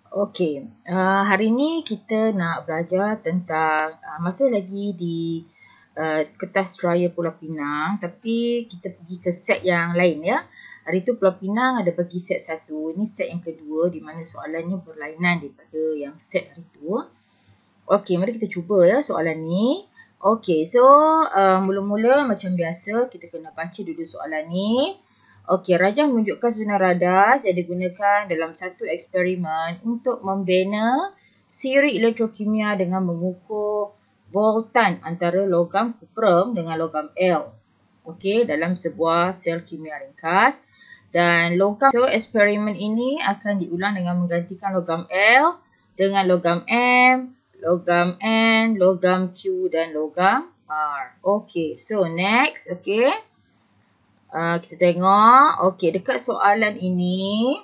Okey, hari ni kita nak belajar tentang masih lagi di kertas raya Pulau Pinang, tapi kita pergi ke set yang lain ya. Hari tu Pulau Pinang ada bagi set 1, ini set yang kedua di mana soalannya berlainan daripada yang set hari tu. Okey, mari kita cuba ya soalan ni. Okey, so mula-mula macam biasa kita kena baca dulu soalan ni. Okey, Rajah menunjukkan susunan radar yang digunakan dalam satu eksperimen untuk membina siri elektrokimia dengan mengukur voltan antara logam kuprum dengan logam L. Okey, dalam sebuah sel kimia ringkas. Dan logam, so eksperimen ini akan diulang dengan menggantikan logam L dengan logam M, logam N, logam Q dan logam R. Okey, so next, okey. Kita tengok. Okey, dekat soalan ini.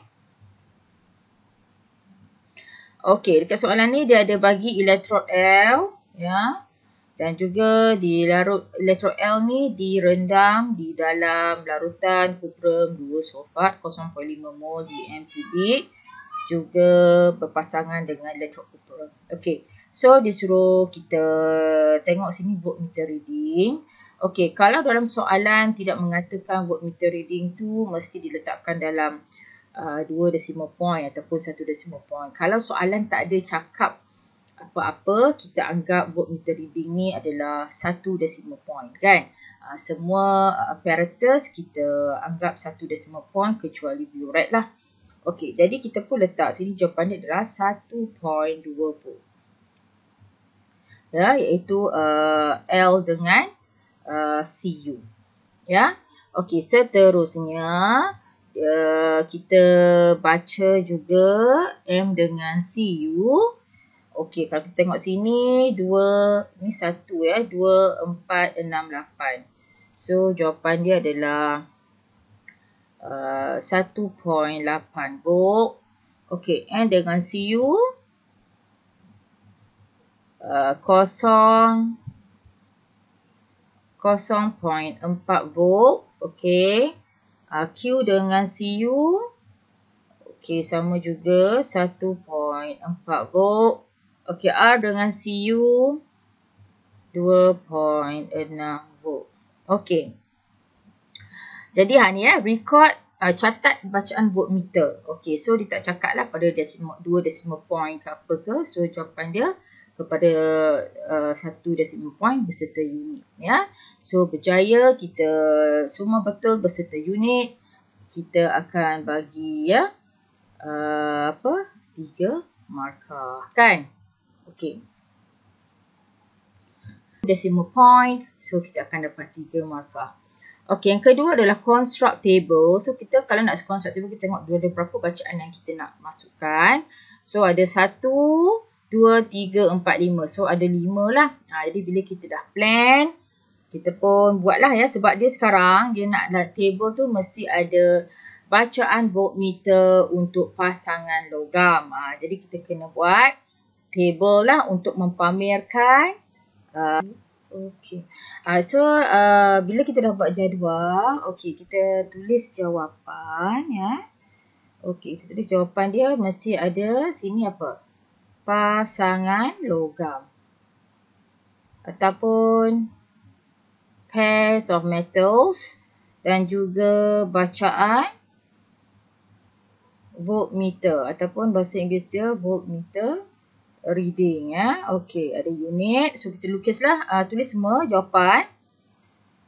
Okey, dekat soalan ni dia ada bagi elektrod L. Ya. Dan juga di elektrod L ni direndam di dalam larutan kuprum 2 sulfat 0.5 mol di M kubik. Juga berpasangan dengan elektrod kuprum. Okey, so disuruh kita tengok sini voltmeter reading. Okey, kalau dalam soalan tidak mengatakan voltmeter reading tu mesti diletakkan dalam 2 decimal point ataupun 1 decimal point. Kalau soalan tak ada cakap apa-apa, kita anggap voltmeter reading ni adalah 1 decimal point kan. Semua apparatus kita anggap 1 decimal point kecuali biuret lah. Okey, jadi kita pun letak sini jawapan dia adalah 1.2 volt. Ya, iaitu L dengan Cu. Ya. Okey, seterusnya kita baca juga M dengan Cu. Okey, kalau kita tengok sini 2 ni 1 ya, 2 4 6 8. So jawapan dia adalah 1.8 volt. Okey, N dengan Cu 0.4 volt. Okey. Q dengan Cu. Okey, sama juga 1.4 volt. Okey, R dengan Cu 2.6 volt. Okey. Jadi ni ya, record catat bacaan voltmeter. Okey, so dia tak cakap lah pada 2 decimal point ke apa ke. So jawapan dia kepada 1 decimal point beserta unit ya. So berjaya kita semua betul beserta unit. Kita akan bagi ya 3 markah kan. Okey. Decimal point, so kita akan dapat 3 markah. Okey, yang kedua adalah construct table. So kita kalau nak construct table, kita tengok ada berapa bacaan yang kita nak masukkan. So ada 1, 2, 3, 4, 5. So ada 5 lah. Jadi bila kita dah plan, kita pun buatlah ya. Sebab dia sekarang, dia nak table tu mesti ada bacaan voltmeter untuk pasangan logam. Jadi kita kena buat table lah untuk mempamerkan. Okey. So bila kita dah buat jadual, okey, kita tulis jawapan ya. Okey, kita tulis jawapan dia mesti ada sini apa? Pasangan logam. Ataupun pairs of metals dan juga bacaan voltmeter ataupun bahasa Inggeris dia voltmeter reading ya. Okey, ada unit. So kita lukislah, tulis semua jawapan.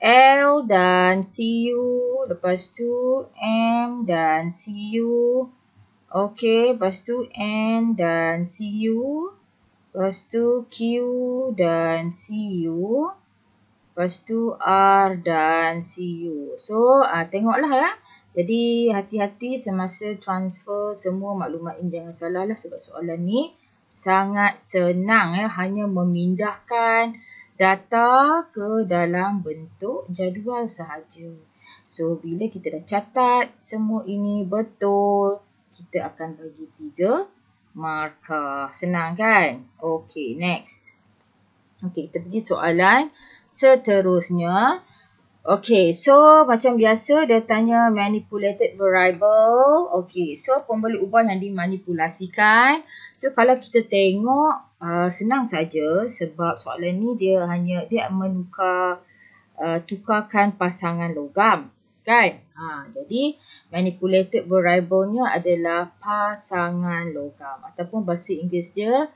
L dan Cu, lepas tu M dan Cu. Okey, lepas tu N dan Cu. Lepas tu Q dan Cu. Lepas tu R dan Cu. So, tengoklah ya. Jadi, hati-hati semasa transfer semua maklumat ini. Jangan salah lah sebab soalan ni sangat senang ya. Hanya memindahkan data ke dalam bentuk jadual sahaja. So, bila kita dah catat semua ini betul, kita akan bagi 3 markah. Senang kan? Okey, next. Okey, kita pergi soalan seterusnya. Okay, so macam biasa dia tanya manipulated variable. Okay, so pembeli ubah yang dimanipulasikan. So kalau kita tengok senang saja sebab soalan ni dia tukarkan pasangan logam, kan? Jadi manipulated variable-nya adalah pasangan logam ataupun bahasa Inggeris dia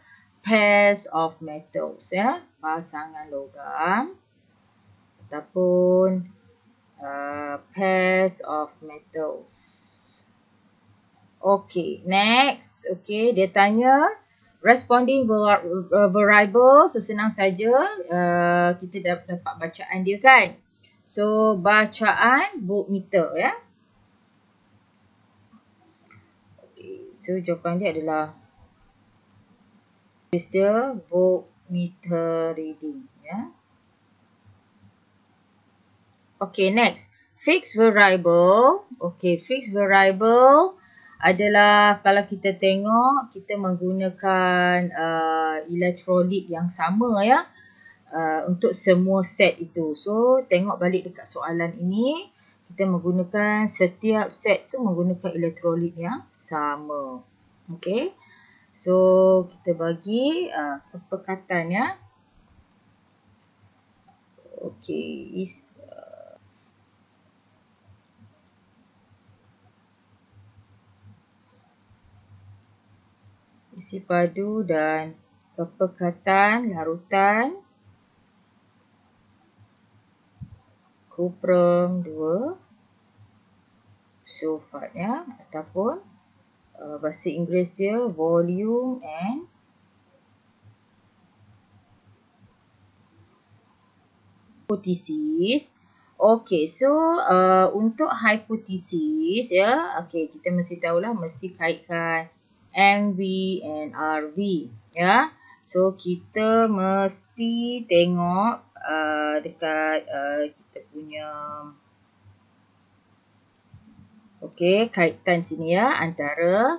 pairs of metals, ya. Pasangan logam ataupun pairs of metals. Okay, next. Okay, dia tanya responding variable. So senang saja kita dapat bacaan dia, kan. So bacaan voltmeter, ya. Okay, so jawapan dia adalah dia voltmeter reading, ya. Okay, next. Fixed variable. Okay, fixed variable adalah kalau kita tengok, kita menggunakan elektrolit yang sama, ya. Untuk semua set itu. So, tengok balik dekat soalan ini. Kita menggunakan setiap set tu menggunakan elektrolit yang sama. Okay. So, kita bagi kepekatan, ya. Okay. Isi padu dan kepekatan larutan kuprum 2 sulfat, ya, ataupun bahasa Inggeris dia volume and hipotesis. Okay, so untuk hipotesis, ya, okay, kita mesti tahulah mesti kaitkan MV and RV, ya. So kita mesti tengok dekat kita punya okay, kaitan sini, ya, antara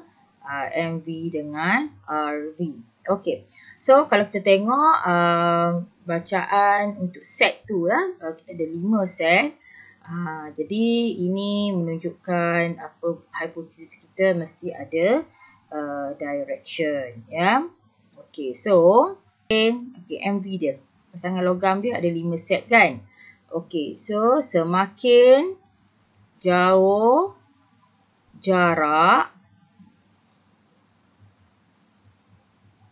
MV dengan RV. Okay, so kalau kita tengok bacaan untuk set tu, ya, kita ada 5 set. Jadi ini menunjukkan apa hipotesis kita mesti ada direction, ya. Okay, so okay, MV dia, pasangan logam dia ada 5 set, kan. Okay, so semakin jauh jarak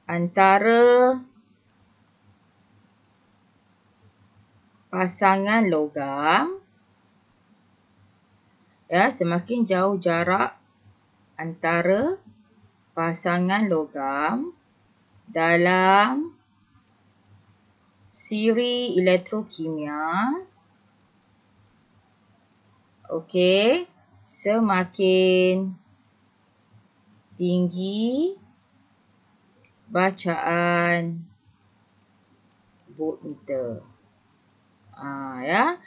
antara pasangan logam, ya, semakin jauh jarak antara pasangan logam dalam siri elektrokimia, okey, semakin tinggi bacaan voltmeter. Ya.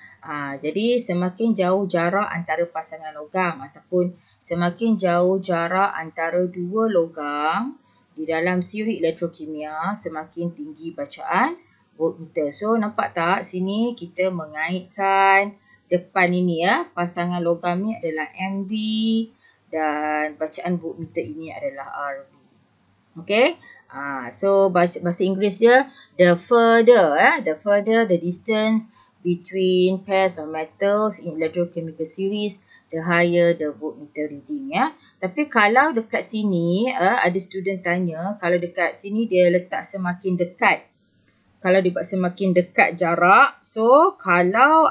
Jadi semakin jauh jarak antara pasangan logam ataupun semakin jauh jarak antara dua logam di dalam siri elektrokimia, semakin tinggi bacaan voltmeter. So nampak tak sini kita mengaitkan depan ini, ya, pasangan logam ni adalah MV dan bacaan voltmeter ini adalah RV. Okay. So bahasa Inggeris dia the further the distance between pairs of metals in electrochemical series, the higher the voltmeter reading, ya. Tapi kalau dekat sini ada student tanya, kalau dekat sini dia letak semakin dekat. Kalau dia buat semakin dekat jarak, so kalau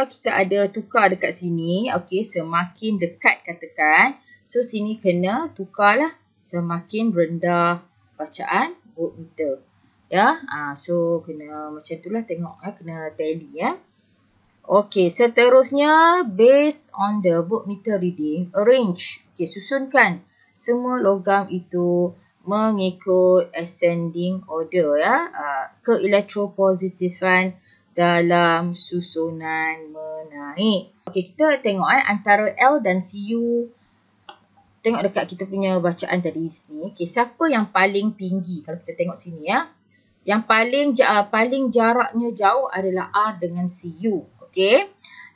kita ada tukar dekat sini, okey, semakin dekat katakan, so sini kena tukarlah semakin rendah bacaan voltmeter. Ya, so kena macam itulah, tengok, kena tally, ya. Okey, seterusnya based on the voltmeter reading, arrange. Okey, susunkan semua logam itu mengikut ascending order, ya, ke elektropositifan dalam susunan menaik. Okey, kita tengok antara L dan Cu. Tengok dekat kita punya bacaan tadi sini. Okey, siapa yang paling tinggi kalau kita tengok sini, ya? Yang paling jaraknya jauh adalah R dengan CU. Okey.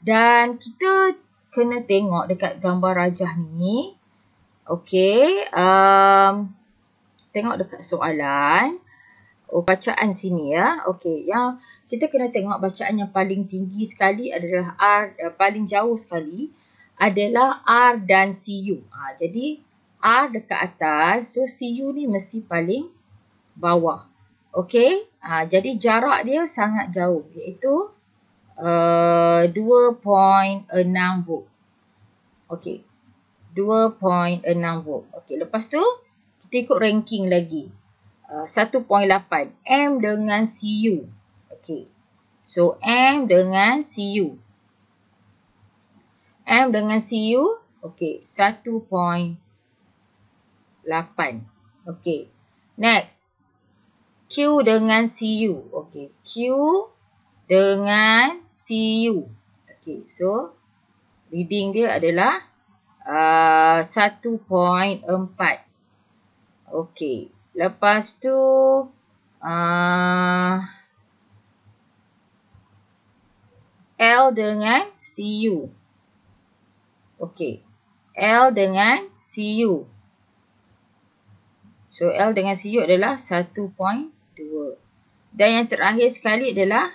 Dan kita kena tengok dekat gambar rajah ni. Okey. Tengok dekat soalan. Bacaan sini ya. Okey. Yang kita kena tengok bacaan yang paling tinggi sekali adalah R. Paling jauh sekali adalah R dan CU. Jadi R dekat atas. So CU ni mesti paling bawah. Okey. Jadi jarak dia sangat jauh. Iaitu 2.6 volt. Okey. 2.6 volt. Okey. Lepas tu kita ikut ranking lagi. 1.8. M dengan CU. Okey. So M dengan CU. M dengan CU. Okey. 1.8. Okey. Next. Q dengan CU. Okey. Q dengan CU. Okey. So, reading dia adalah 1.4. Okey. Lepas tu, L dengan CU. Okey. L dengan CU. So, L dengan CU adalah 1.2. Dan yang terakhir sekali adalah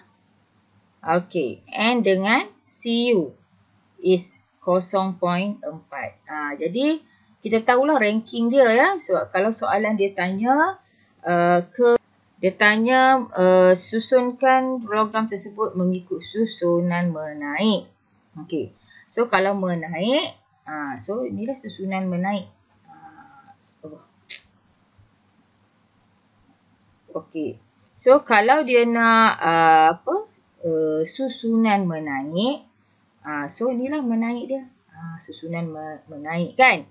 okey, N dengan CU is 0.4. Jadi kita tahulah ranking dia ya. Sebab kalau soalan dia tanya susunkan program tersebut mengikut susunan menaik. Okey. So kalau menaik, so inilah susunan menaik. Okey. So kalau dia nak susunan menaik, so inilah menaik dia. Susunan menaik kan.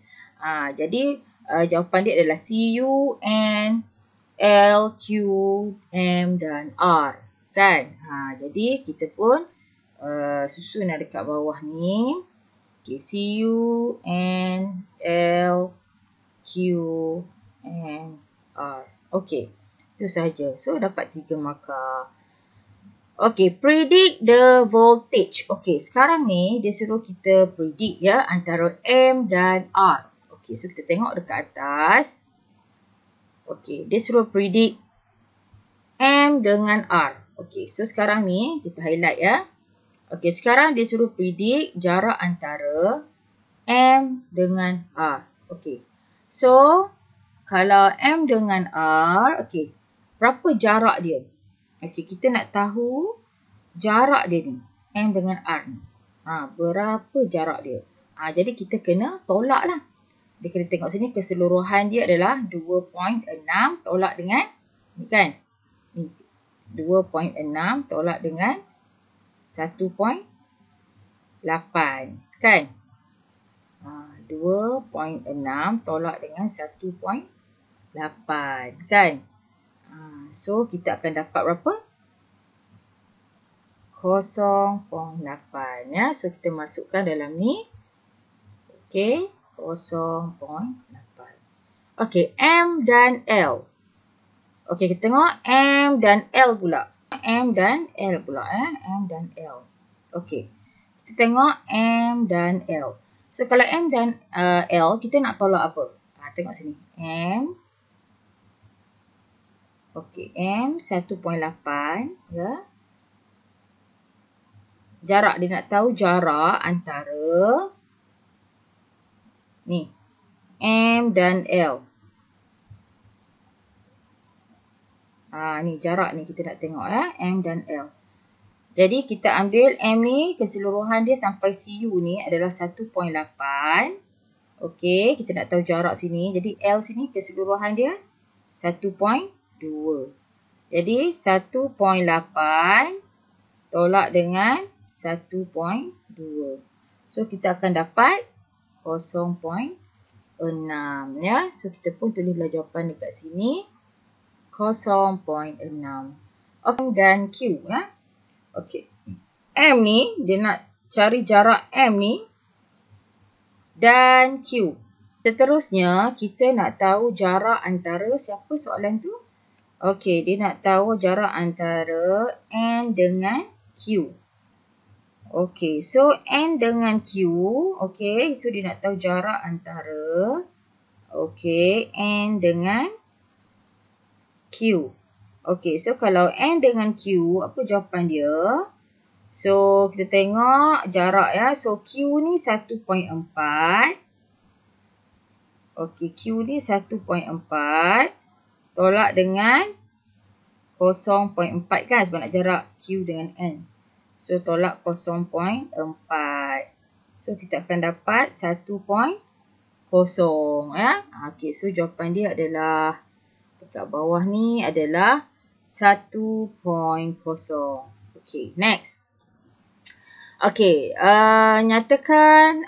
Jadi jawapan dia adalah CU, N, L, Q, M dan R. Kan. Jadi kita pun susun dekat bawah ni. Okay, CU, N, L, Q, M, R. Okey. Itu sahaja. So dapat 3 markah. Okay, predict the voltage. Okay, sekarang ni dia suruh kita predict ya antara M dan R. Okay, so kita tengok dekat atas. Okay, dia suruh predict M dengan R. Okay, so sekarang ni kita highlight ya. Okay, sekarang dia suruh predict jarak antara M dengan R. Okay, so kalau M dengan R, okay, berapa jarak dia? Okay, kita nak tahu jarak dia ni. M dengan R ni. Berapa jarak dia? Jadi kita kena tolak lah. Dia kena tengok sini keseluruhan dia adalah 2.6 tolak dengan ni kan. 2.6 tolak dengan 1.8 kan. 2.6 tolak dengan 1.8 kan. So kita akan dapat berapa? 0.8 ya. So kita masukkan dalam ni. Okey, 0.8. Okey, M dan L. Okey, kita tengok M dan L pula. M dan L. Okey. Kita tengok M dan L. So kalau M dan L, kita nak tolak apa? Tengok sini. M. Okey, M 1.8 ya. Jarak, dia nak tahu jarak antara ni M dan L. Ni jarak ni kita nak tengok ya, M dan L. Jadi kita ambil M ni, keseluruhan dia sampai CU ni adalah 1.8. Okey, kita nak tahu jarak sini. Jadi L sini keseluruhan dia 1.2. Jadi 1.8 tolak dengan 1.2. So kita akan dapat 0.6 ya. So kita pun tulislah jawapan dekat sini. 0.6. Okey, dan Q ya. Okey. M ni dia nak cari jarak M ni dan Q. Seterusnya kita nak tahu jarak antara siapa soalan tu? Okey, dia nak tahu jarak antara N dengan Q. Okey, so N dengan Q, okey, so dia nak tahu jarak antara, okey, N dengan Q. Okey, so kalau N dengan Q, apa jawapan dia? So, kita tengok jarak ya. So, Q ni 1.4. Okey, Q ni 1.4 tolak dengan 0.4 kan sebab nak jarak Q dengan N. So, tolak 0.4. So, kita akan dapat 1.0 ya. Okey, so jawapan dia adalah dekat bawah ni adalah 1.0. Okey, next. Okey, nyatakan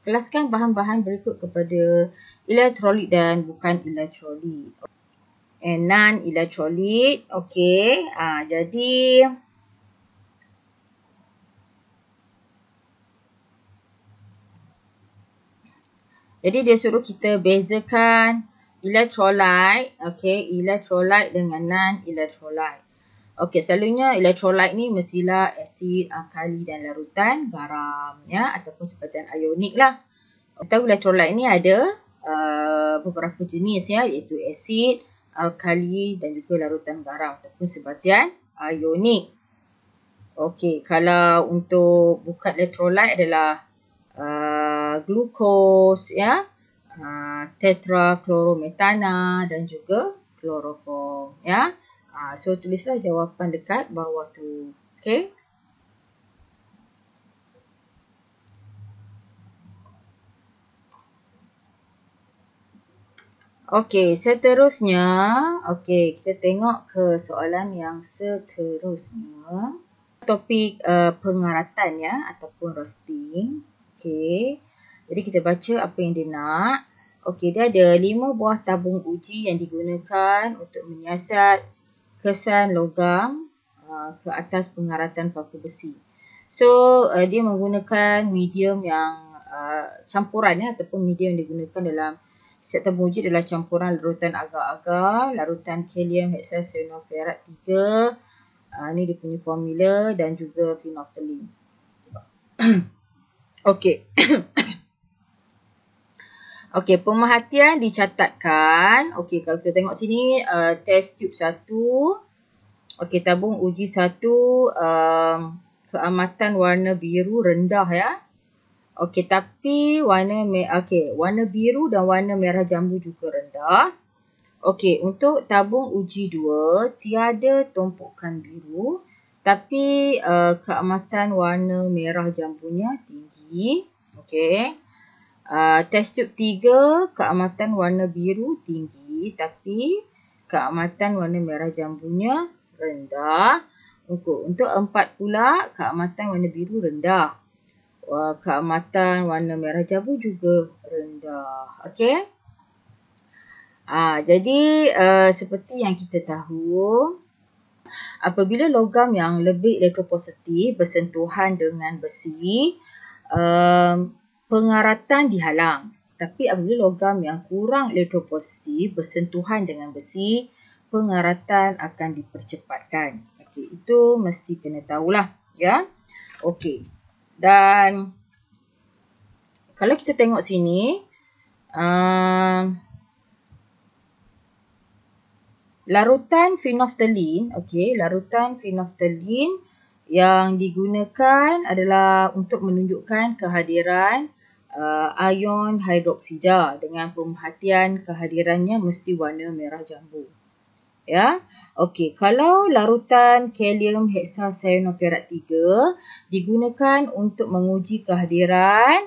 kelaskan bahan-bahan berikut kepada elektrolit dan bukan elektrolit. And non-elektrolit. Okey, jadi dia suruh kita bezakan elektrolit, okey, elektrolit dengan non-elektrolit. Okey, selalunya elektrolit ni mestilah asid, alkali dan larutan garam ya ataupun sebatian ionik lah. Kita tahu elektrolit ni ada beberapa jenis ya, iaitu asid, alkali dan juga larutan garam ataupun sebatian ionik. Okey, kalau untuk bukan elektrolit adalah glukos ya, tetrachlorometana dan juga kloroform ya. So tulislah jawapan dekat bawah tu. Okey. Okey, seterusnya, okey, kita tengok ke soalan yang seterusnya. Topik pengaratan ya ataupun roasting. Okey. Jadi kita baca apa yang dia nak. Okey, dia ada 5 buah tabung uji yang digunakan untuk menyiasat kesan logam ke atas pengaratan paku besi. So, dia menggunakan medium yang campuran ya ataupun medium yang digunakan dalam set tabung uji adalah campuran larutan agar-agar, larutan kalium hexacyanopherat 3. Ni dia punya formula dan juga phenolphthalein. Okey. Okey, pemerhatian dicatatkan. Okey, kalau kita tengok sini test tube 1. Okey, tabung uji 1 keamatan warna biru rendah ya. Okey, tapi warna biru dan warna merah jambu juga rendah. Okey, untuk tabung uji 2 tiada tumpukan biru tapi keamatan warna merah jambunya tinggi. Okey. Test tube 3 keamatan warna biru tinggi tapi keamatan warna merah jambunya rendah. Untuk 4 pula keamatan warna biru rendah. Keamatan warna merah jambu juga rendah. Okey. Jadi seperti yang kita tahu, apabila logam yang lebih elektropositif bersentuhan dengan besi, pengaratan dihalang. Tapi apabila logam yang kurang elektropositif bersentuhan dengan besi, pengaratan akan dipercepatkan. Okey, itu mesti kena tahulah ya. Okey. Dan kalau kita tengok sini, larutan phenolphthalein, okey, larutan phenolphthalein yang digunakan adalah untuk menunjukkan kehadiran ion hidroksida dengan pemerhatian kehadirannya mesti warna merah jambu. Ya. Okey, kalau larutan kalium hexacyanopherat 3 digunakan untuk menguji kehadiran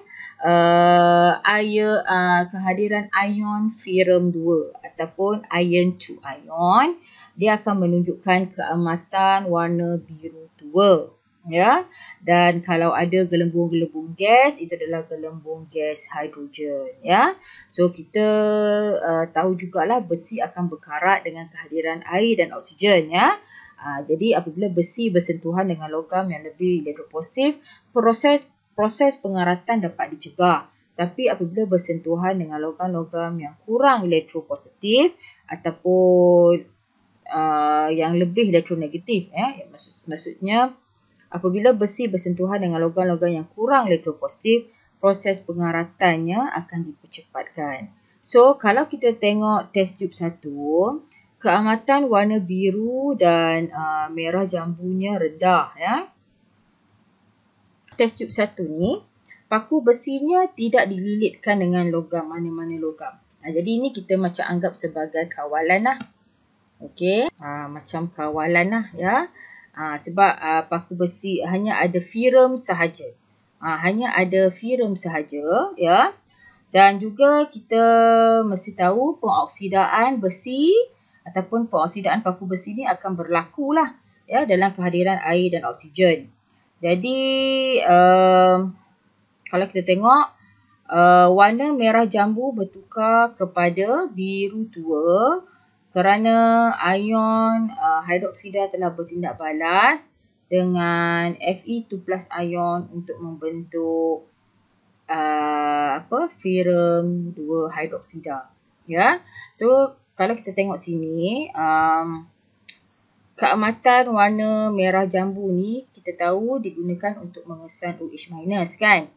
kehadiran ion ferrum 2 ataupun iron 2 ion, dia akan menunjukkan keamatan warna biru tua ya. Dan kalau ada gelembung-gelembung gas, itu adalah gelembung gas hidrogen ya. So kita tahu jugalah besi akan berkarat dengan kehadiran air dan oksigen ya. Jadi apabila besi bersentuhan dengan logam yang lebih elektropositif, proses pengaratan dapat dicegah. Tapi apabila bersentuhan dengan logam-logam yang kurang elektropositif ataupun yang lebih elektronegatif, maksudnya apabila besi bersentuhan dengan logam-logam yang kurang elektropositif, proses pengaratannya akan dipercepatkan. So, kalau kita tengok test tube 1, keamatan warna biru dan merah jambunya rendah, ya. Test tube 1 ni, paku besinya tidak dililitkan dengan logam, mana-mana logam. Jadi ini kita macam anggap sebagai kawalan lah. Okey, macam kawalan lah, ya. Sebab paku besi hanya ada firm sahaja. Hanya ada firm sahaja, ya. Dan juga kita mesti tahu pengoksidaan besi ataupun pengoksidaan paku besi ni akan berlaku lah, ya, dalam kehadiran air dan oksigen. Jadi kalau kita tengok warna merah jambu bertukar kepada biru tua kerana ion hidroksida telah bertindak balas dengan Fe2+ ion untuk membentuk firm 2 hidroksida, ya. So kalau kita tengok sini, keamatan warna merah jambu ni kita tahu digunakan untuk mengesan OH- kan.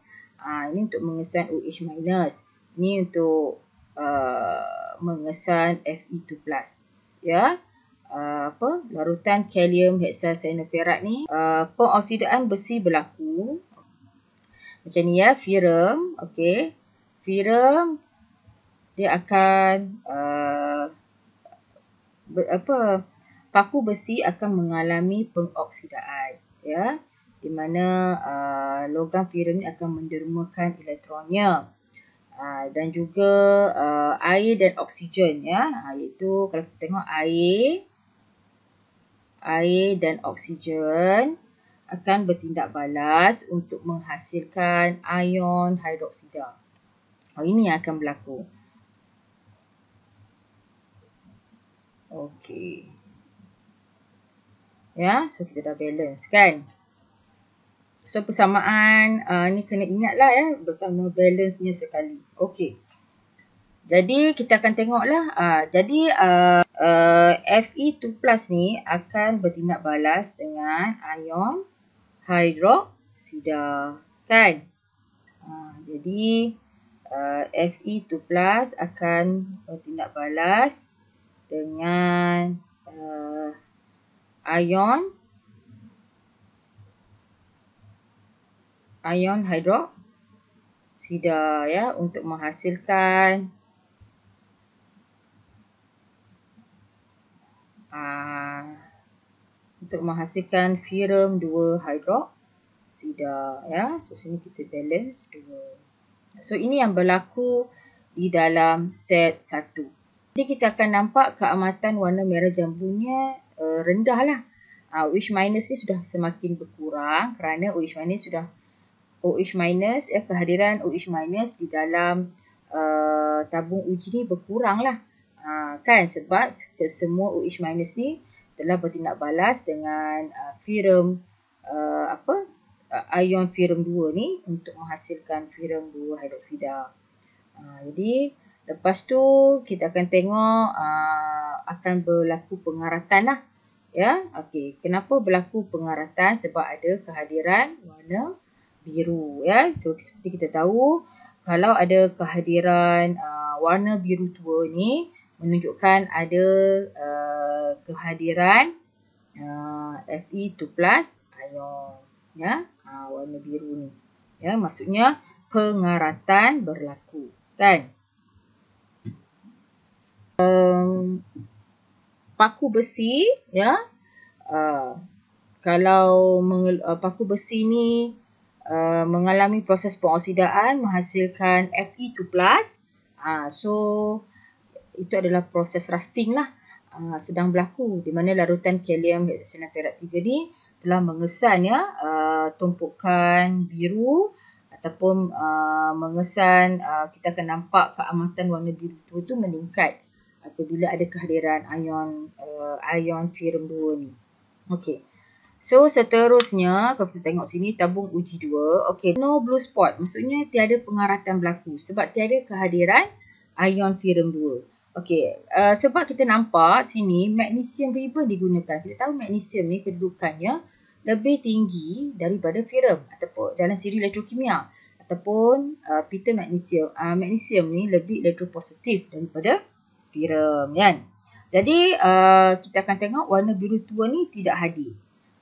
Ini untuk mengesan OH-, ini untuk mengesan Fe2+, ya. Larutan kalium hexacyanopyrite ni, pengoksidaan besi berlaku macam ni, ya, firm. Okey, firm dia akan paku besi akan mengalami pengoksidaan, ya, di mana logam firm ni akan mendermakan elektronnya. Dan juga air dan oksigen, ya, iaitu kalau kita tengok air dan oksigen akan bertindak balas untuk menghasilkan ion hidroksida. Ini yang akan berlaku. Okey. Ya, so kita dah balance, kan? So persamaan ni kena ingatlah, ya, bersama balance-nya sekali. Okey. Jadi kita akan tengoklah. Jadi Fe2+ ni akan bertindak balas dengan ion hidroksida, kan? Jadi Fe2+ akan bertindak balas dengan ion hidroksida, ya, untuk menghasilkan firm 2 hidroksida, ya. So sini kita balance 2. So ini yang berlaku di dalam set 1. Jadi kita akan nampak keamatan warna merah jambunya rendah lah. OH- ni sudah semakin berkurang kerana kehadiran OH- di dalam tabung uji ni berkurang lah. Kan, sebab semua OH- ni telah bertindak balas dengan firm ion firm 2 ni untuk menghasilkan firm 2 hidroksida. Jadi lepas tu kita akan tengok akan berlaku pengaratan lah, ya. Okey, kenapa berlaku pengaratan? Sebab ada kehadiran warna biru, ya. So seperti kita tahu, kalau ada kehadiran warna biru tua ni menunjukkan ada kehadiran Fe2+ ion, ya, warna biru ni, ya, maksudnya pengaratan berlaku, kan. Paku besi, ya, kalau paku besi ni mengalami proses pengoksidaan menghasilkan Fe2+, so itu adalah proses rusting lah, sedang berlaku, di mana larutan kalium hexacyanopyrite 3 ni telah mengesan, ya, tumpukan biru ataupun mengesan, kita akan nampak keamatan warna biru tu meningkat apabila ada kehadiran ion firm 2 ni. Okey. So seterusnya kalau kita tengok sini tabung uji 2. Okey, no blue spot. Maksudnya tiada pengaratan berlaku sebab tiada kehadiran ion ferrum 2. Okey, sebab kita nampak sini magnesium ribbon digunakan. Kita tahu magnesium ni kedudukannya lebih tinggi daripada ferrum ataupun dalam siri elektrokimia ataupun pita magnesium. Magnesium ni lebih elektropositif daripada ferrum kan. Jadi kita akan tengok warna biru tua ni tidak hadir.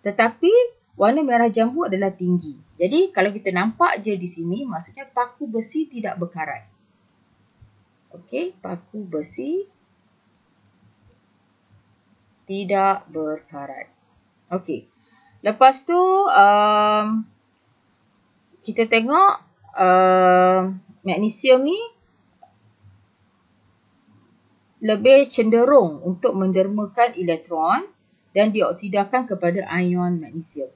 Tetapi warna merah jambu adalah tinggi. Jadi kalau kita nampak je di sini maksudnya paku besi tidak berkarat. Okey, paku besi tidak berkarat. Okey. Lepas tu kita tengok magnesium ni lebih cenderung untuk mendermakan elektron dan dioksidakan kepada ion magnesium.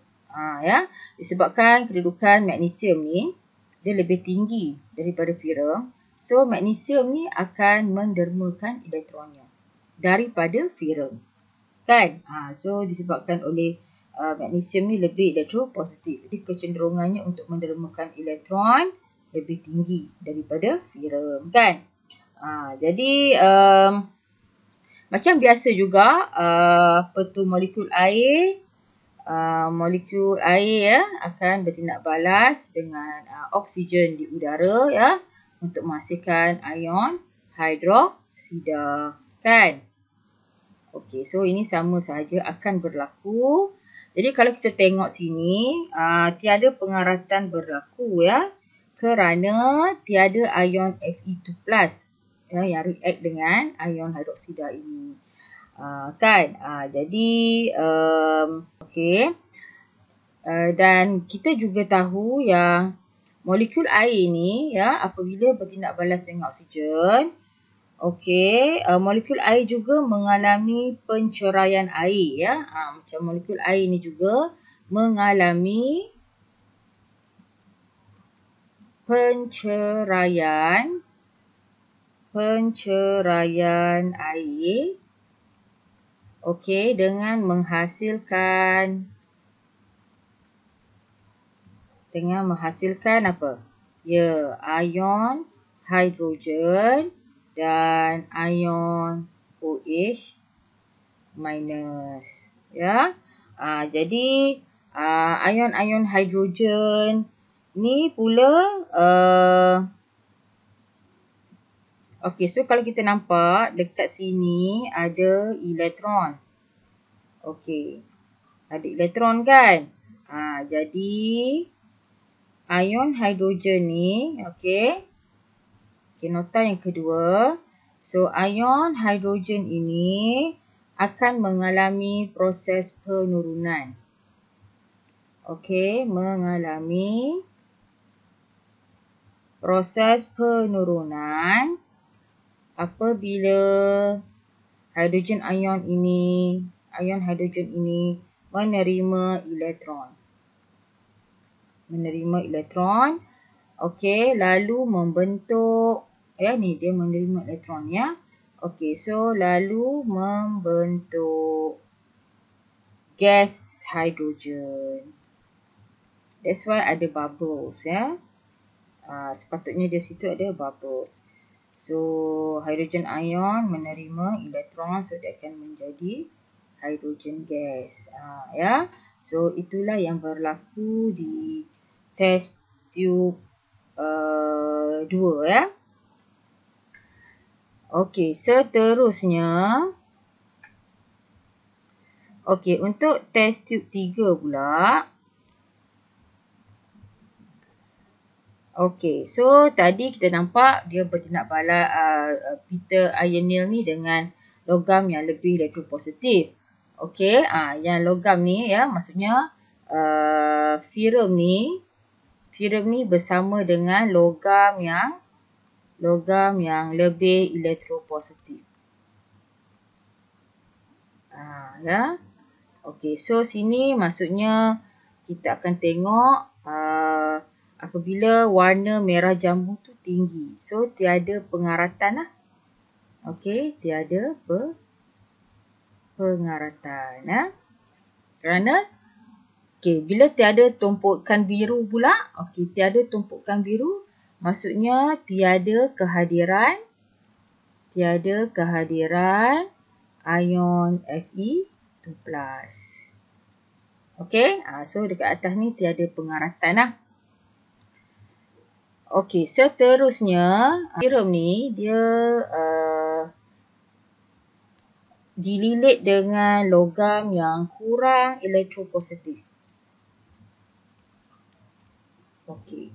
Ya, disebabkan kedudukan magnesium ni dia lebih tinggi daripada ferrum. So magnesium ni akan mendermakan elektronnya daripada ferrum. Kan? So disebabkan oleh magnesium ni lebih elektropositif. Jadi kecenderungannya untuk mendermakan elektron lebih tinggi daripada ferrum. Kan? Jadi macam biasa juga molekul air ya akan bertindak balas dengan oksigen di udara ya untuk menghasilkan ion hidroksida kan. Okey, so ini sama sahaja akan berlaku. Jadi kalau kita tengok sini tiada pengaratan berlaku ya kerana tiada ion Fe2+ ya, yang react dengan ion hidroksida ini. Kan? Jadi okey. Dan kita juga tahu yang molekul air ni ya apabila bertindak balas dengan oksigen, okey, molekul air juga mengalami penceraian air ya. Macam molekul air ni juga mengalami penceraian air, okey, dengan menghasilkan apa? Ya, ion hidrogen dan ion OH minus. Ya. Jadi ion-ion hidrogen ni pula okey, so kalau kita nampak dekat sini ada elektron. Okey. Ada elektron kan? Jadi ion hidrogen ni, okey. Okey, nota yang kedua. So ion hidrogen ini akan mengalami proses penurunan. Okey, mengalami proses penurunan apabila hidrogen ion hidrogen ini menerima elektron. Okey, lalu membentuk ya ni dia menerima elektron ya. Okey, so lalu membentuk gas hidrogen. That's why ada bubbles ya. Sepatutnya di situ ada bubbles. So hydrogen ion menerima elektron, so dia akan menjadi hydrogen gas. Ya. So itulah yang berlaku di test tube 2 ya. Okey, seterusnya okey, untuk test tube 3 pula. Okey, so tadi kita nampak dia bertindak balas pita ionil ni dengan logam yang lebih elektropositif. Okey, yang logam ni ya maksudnya ferrum ni bersama dengan logam yang lebih elektropositif. Ya. Okey, so sini maksudnya kita akan tengok apabila warna merah jambu tu tinggi. So tiada pengaratan lah. Okey, tiada pengaratan. Kerana Okey, bila tiada tumpukan biru pula, okey, tiada tumpukan biru maksudnya tiada kehadiran ion Fe2+. Okey, so dekat atas ni tiada pengaratan lah. Okey, seterusnya serum ni dia dililit dengan logam yang kurang elektropositif. Okey.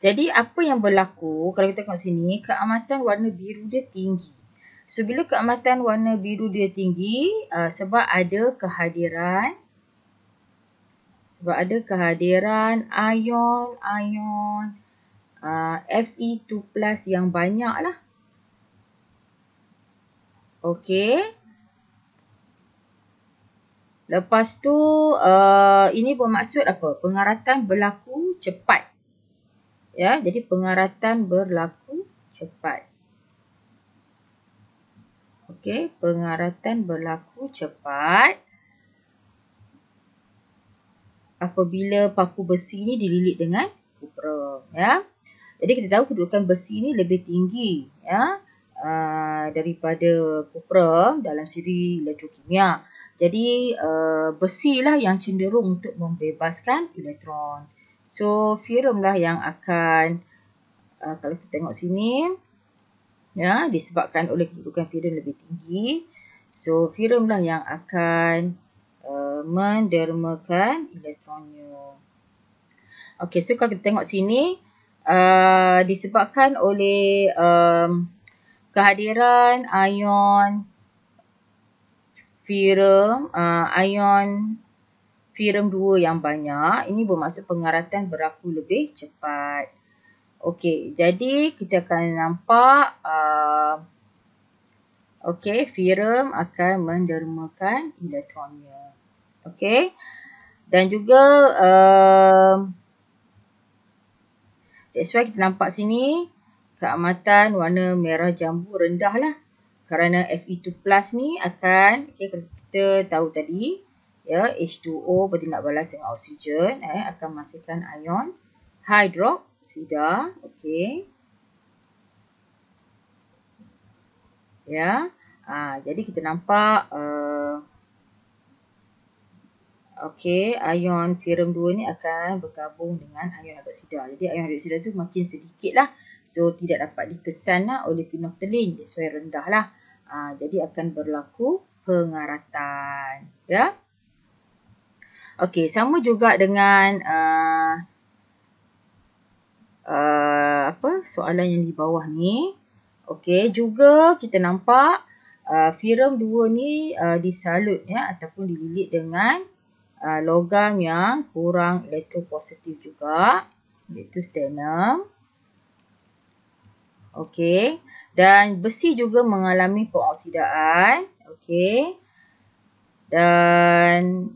Jadi apa yang berlaku kalau kita tengok sini, keamatan warna biru dia tinggi. So bila keamatan warna biru dia tinggi sebab ada kehadiran ion Fe2+ yang banyak lah. Okey. Lepas tu ini bermaksud apa? Pengaratan berlaku cepat. Ya, jadi pengaratan berlaku cepat. Okey, pengaratan berlaku cepat apabila paku besi ni dililit dengan kuprum, ya. Jadi kita tahu kedudukan besi ni lebih tinggi, ya, daripada kuprum dalam siri elektrokimia. Jadi besi lah yang cenderung untuk membebaskan elektron. So ferrum lah yang akan kalau kita tengok sini, ya, disebabkan oleh kedudukan ferrum lebih tinggi. So ferrum lah yang akan mendermakan elektronnya. Okey, so kalau kita tengok sini, disebabkan oleh kehadiran ion ferrum 2 yang banyak, ini bermaksud pengaratan berlaku lebih cepat. Okey, jadi kita akan nampak ferrum akan mendermakan elektronnya. Okey. Dan juga that's why kita nampak sini keamatan warna merah jambu rendah lah. Kerana Fe2+ ni akan, kita tahu tadi, ya, H2O bertindak balas dengan oksigen, akan menghasilkan ion hidroksida. Okey. Ya. Jadi kita nampak ion ferrum 2 ni akan bergabung dengan ion hidroksida. Jadi ion hidroksida tu makin sedikit lah. So tidak dapat dikesan lah oleh phenolphthalein. That's why rendah lah. Jadi akan berlaku pengaratan. Ya. Okey, sama juga dengan soalan yang di bawah ni. Okey, juga kita nampak ferrum 2 ni disalut, ya, ataupun dililit dengan logam yang kurang elektropositif juga, iaitu stannum. Okey, dan besi juga mengalami pengoksidaan. Okey. Dan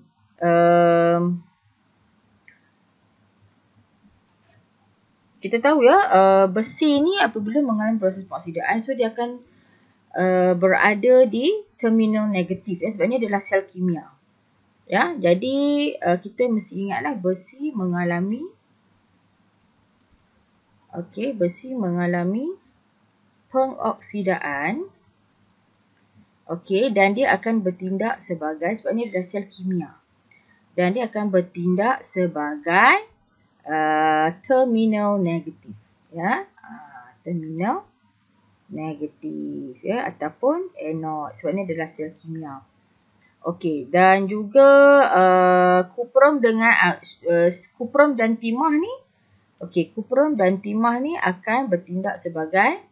kita tahu, ya, besi ni apabila mengalami proses pengoksidaan, so dia akan berada di terminal negatif, ya, sebabnya dia adalah sel kimia. Ya, jadi kita mesti ingatlah besi mengalami pengoksidaan. Okey, dan dia akan bertindak sebagai, sebabnya dia adalah sel kimia, dan dia akan bertindak sebagai terminal negatif, ya, terminal negatif, ya, ataupun anode, sebabnya dia adalah sel kimia. Okey, dan juga kuprum dan timah ni, kuprum dan timah ni akan bertindak sebagai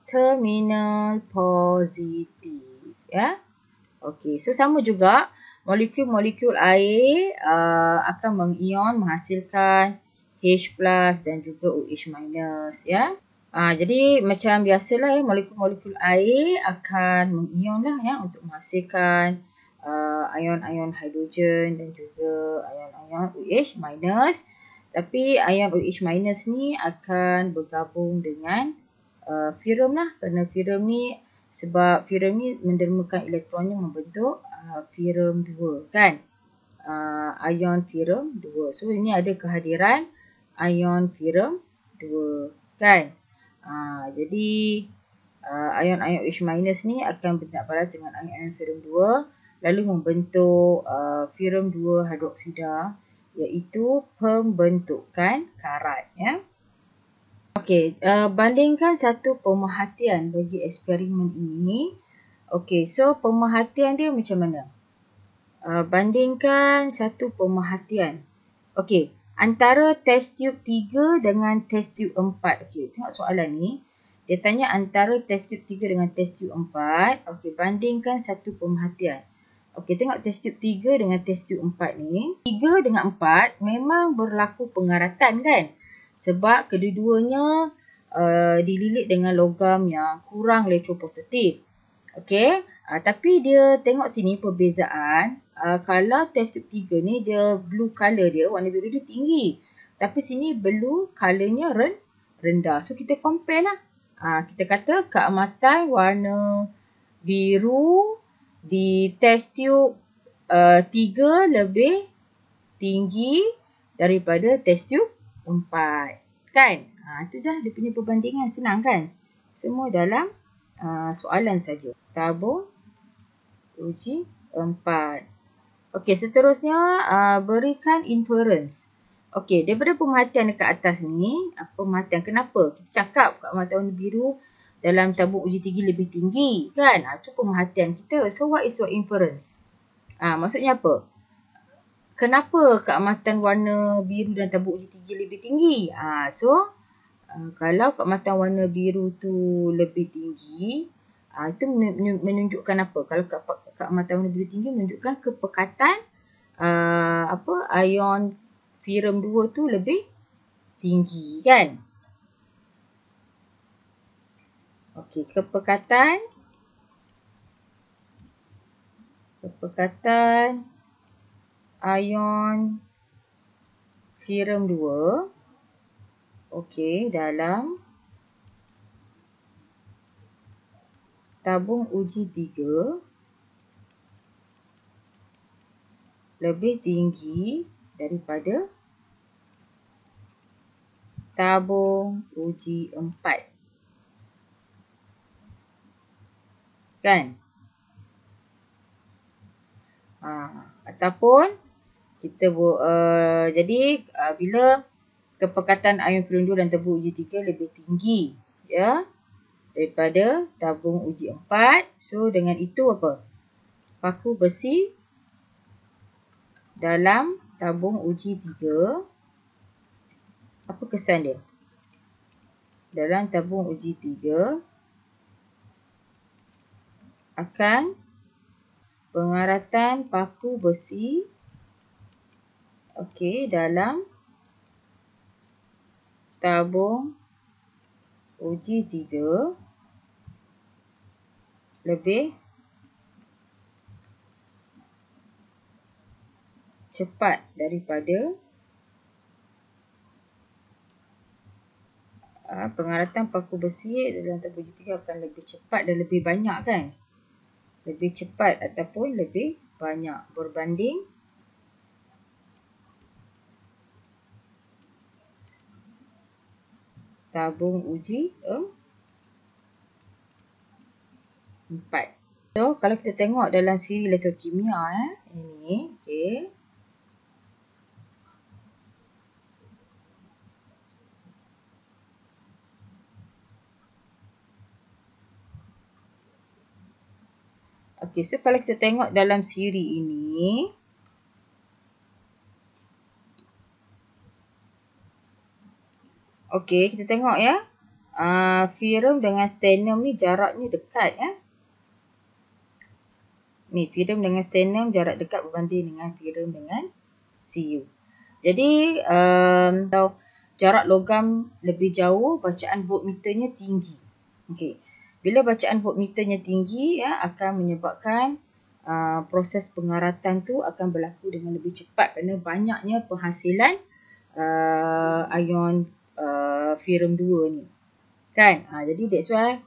terminal positif, ya. Okey, so sama juga molekul-molekul air akan mengion menghasilkan H+ dan juga OH-, ya. Jadi macam biasalah, ya, molekul-molekul air akan mengion lah, ya, untuk menghasilkan ion-ion hidrogen dan juga ion-ion OH-. Tapi ion OH- ni akan bergabung dengan Ferrum lah. Kerana ferrum ni, sebab ferrum ni mendermakan elektronnya membentuk ferrum 2 kan. Ion ferrum 2. So ini ada kehadiran ion ferrum 2 kan. Jadi ion-ion H- ni akan bertindak balas dengan ion ferrum 2 lalu membentuk ferrum 2 hidroksida, iaitu pembentukan karat ya. Okey, bandingkan satu pemerhatian bagi eksperimen ini. Okey, so pemerhatian dia macam mana? Bandingkan satu pemerhatian. Okey, antara test tube 3 dengan test tube 4. Okey, tengok soalan ni. Dia tanya antara test tube 3 dengan test tube 4. Okey, bandingkan satu pemerhatian. Okey, tengok test tube 3 dengan test tube 4 ni. 3 dengan 4 memang berlaku pengaratan kan? Sebab kedua-duanya dililit dengan logam yang kurang elektropositif. Okey, tapi dia tengok sini perbezaan. Kalau test tube 3 ni dia blue color dia, warna biru dia tinggi. Tapi sini blue colornya rendah. So kita compare lah. Kita kata keamatan warna biru di test tube 3 lebih tinggi daripada test tube 4. Kan? Itu dah dia punya perbandingan. Senang kan? Semua dalam soalan saja. Tabung uji 4. Okey, seterusnya berikan inference. Okey, daripada pemerhatian dekat atas ni, pemerhatian kenapa? Kita cakap keamatan warna biru dalam tabung uji 3 lebih tinggi kan? Itu pemerhatian kita. So what is your inference? Maksudnya apa? Kenapa keamatan warna biru dalam tabung uji 3 lebih tinggi? Kalau keamatan warna biru tu lebih tinggi, itu menunjukkan apa? Kalau keamatan warna biru tinggi menunjukkan kepekatan ion ferrum 2 tu lebih tinggi kan? Okey, kepekatan ion ferrum 2 dalam tabung uji 3 lebih tinggi daripada tabung uji 4. Kan? Ataupun kita jadi bila kepekatan ion ferrum 2 dan tabung uji 3 lebih tinggi ya daripada tabung uji 4. So dengan itu apa? Paku besi dalam tabung uji 3, apa kesan dia? Dalam tabung uji 3 akan pengaratan paku besi dalam tabung uji 3 lebih cepat daripada pengaratan paku besi dalam tabung uji 3 akan lebih cepat dan lebih banyak kan? Lebih cepat ataupun lebih banyak berbanding tabung uji 4. So kalau kita tengok dalam siri elektrokimia ini, okey. Okey, so kalau kita tengok dalam siri ini, okey, kita tengok ya. Ferrum dengan stannum ni jaraknya dekat ya. Ni ferrum dengan stannum jarak dekat berbanding dengan ferrum dengan Cu. Jadi kalau jarak logam lebih jauh, bacaan voltmeternya tinggi. Okey. Bila bacaan voltmeternya tinggi ya, akan menyebabkan proses pengaratan tu akan berlaku dengan lebih cepat kerana banyaknya penghasilan ion ferrum 2 ni. Kan? Jadi that's why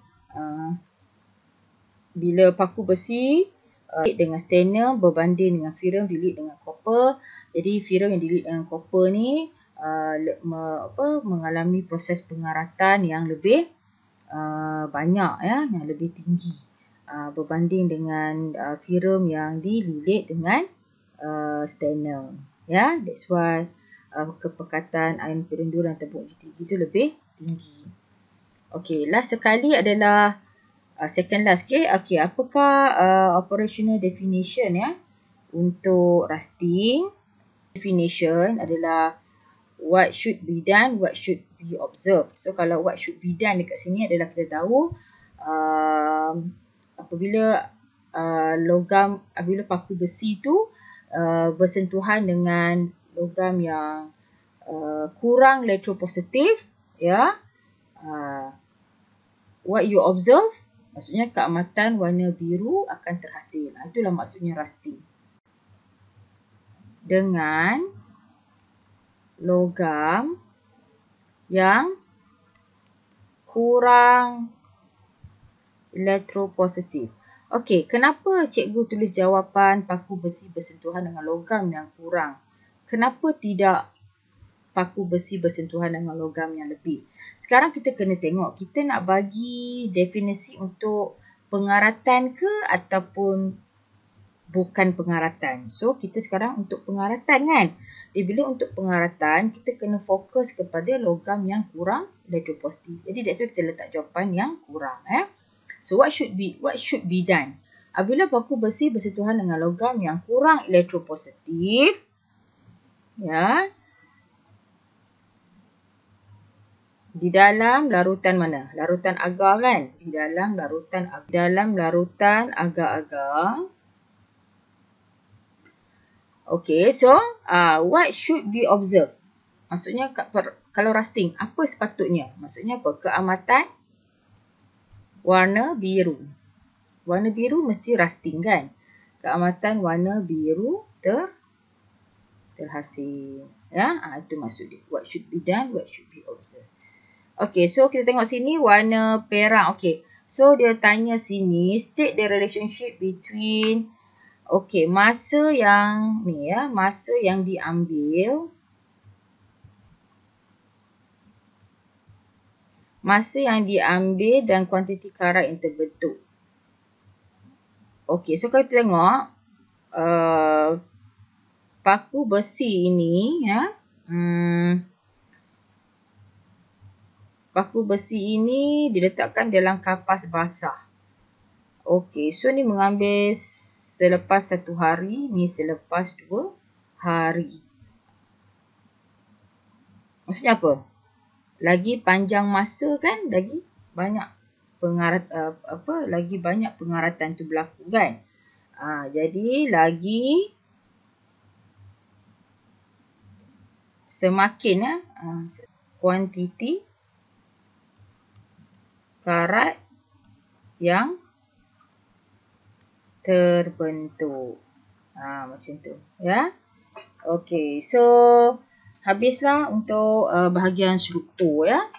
bila paku besi dengan stainer berbanding dengan filem dilit dengan copper. Jadi filem yang dilit dengan copper ni mengalami proses pengaratan yang lebih banyak ya, yang lebih tinggi berbanding dengan filem yang dililit dengan stainer. Ya, that's why kepekatan iron film 2 dan tepung uji tinggi itu lebih tinggi. Okey, last sekali adalah second last. Okey, apakah operational definition ya untuk rusting? Definition adalah what should be done, what should be observed. So kalau what should be done dekat sini adalah kita tahu apabila apabila paku besi tu bersentuhan dengan logam yang kurang elektropositif, ya, what you observe, maksudnya keamatan warna biru akan terhasil. Itulah maksudnya rusting. Dengan logam yang kurang elektropositif. Okey, kenapa cikgu tulis jawapan paku besi bersentuhan dengan logam yang kurang? Kenapa tidak paku besi bersentuhan dengan logam yang lebih? Sekarang kita kena tengok, kita nak bagi definisi untuk pengaratan ke ataupun bukan pengaratan. So, kita sekarang untuk pengaratan kan? Bila untuk pengaratan, kita kena fokus kepada logam yang kurang elektropositif. Jadi, that's why kita letak jawapan yang kurang. So, what should be done? Apabila paku besi bersentuhan dengan logam yang kurang elektropositif, ya, di dalam larutan mana? Larutan agar kan? Di dalam larutan agar-agar. Okay, so what should be observed? Maksudnya kalau rusting, apa sepatutnya? Maksudnya apa? Keamatan warna biru. Warna biru mesti rusting kan? Keamatan warna biru terhasil. Ya, itu maksud dia. What should be done, what should be observed. Okay, so kita tengok sini warna perak. Okay, so dia tanya sini, state the relationship between, okay, masa yang ni ya, masa yang diambil, dan kuantiti karat yang terbentuk. Okay, so kalau kita tengok paku besi ini ya, paku besi ini diletakkan dalam kapas basah. Okey, so ni mengambil selepas 1 hari, ni selepas 2 hari. Maksudnya apa? Lagi panjang masa kan, lagi banyak pengaratan tu berlaku kan. Jadi lagi semakin kuantiti karat yang terbentuk. Macam tu. Ya. Okey. So, habislah untuk bahagian struktur ya.